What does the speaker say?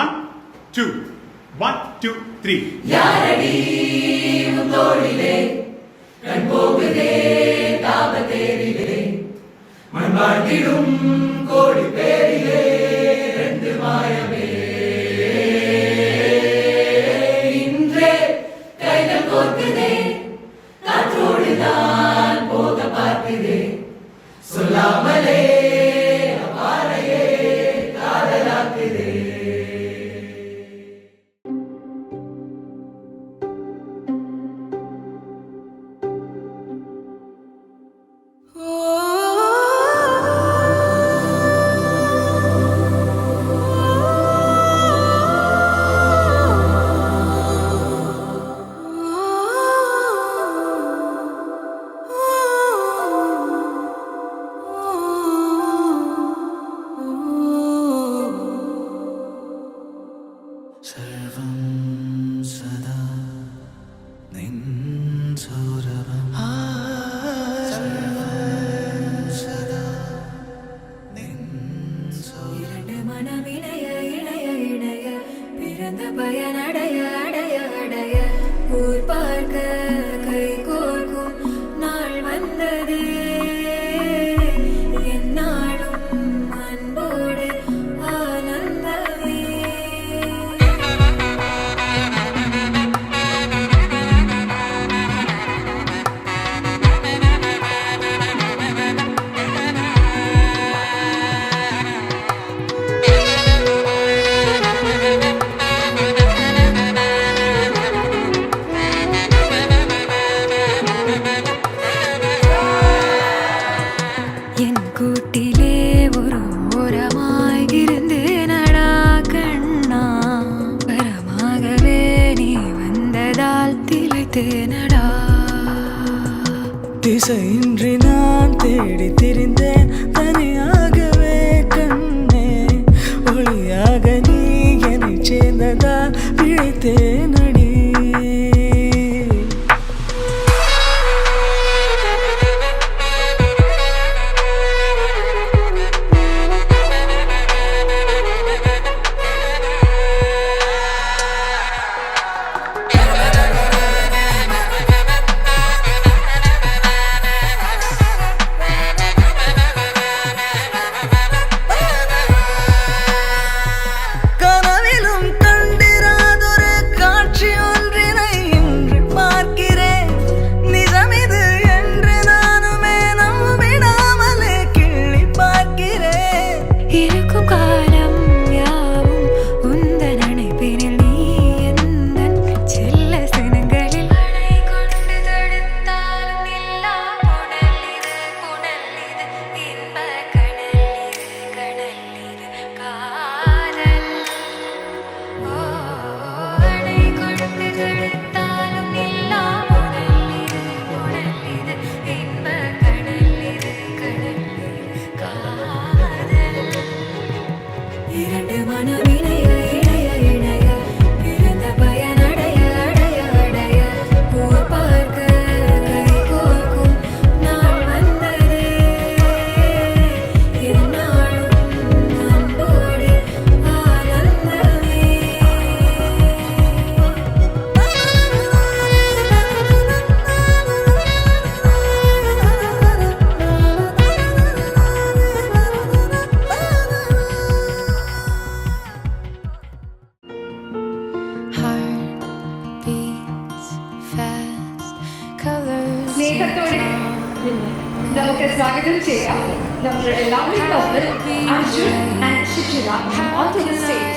1, 2, 1, 2, 3. யாரடி தோளிலே கண் போகுதே தாபத்தேரிலே மண்பாட்டிடும் கோடி பேரிலே ரெண்டு மாயமே இன்றே கைகள் கோர்க்குதே காற்றோடுதான் போக பார்க்குதே சொல்லாமலே அப்பாறையே காதலாக்குதே. பயனடைய அடைய அடைய ஊர் பார்க்க கை கோர்க்கும் நாள் வந்தது என்னாலும் அன்போடு ஆனந்தமே. கூட்டிலே ஒரு ஓரமாய் இருந்தேனடா கண்ணா, வரமாகவே நீ வந்ததால் திளைத்தேனடா. திசையின்றி நான் தேடி திரிந்தேன் தனியாகவே கண்ணே, ஒளியாக நீ என்னை சேர்ந்ததால் பிழைத்தேனடி. നമുക്ക് സ്വാഗതം ചെയ്യാം നമ്മുടെ എല്ലാവരും Arjun and Shijira onto the stage.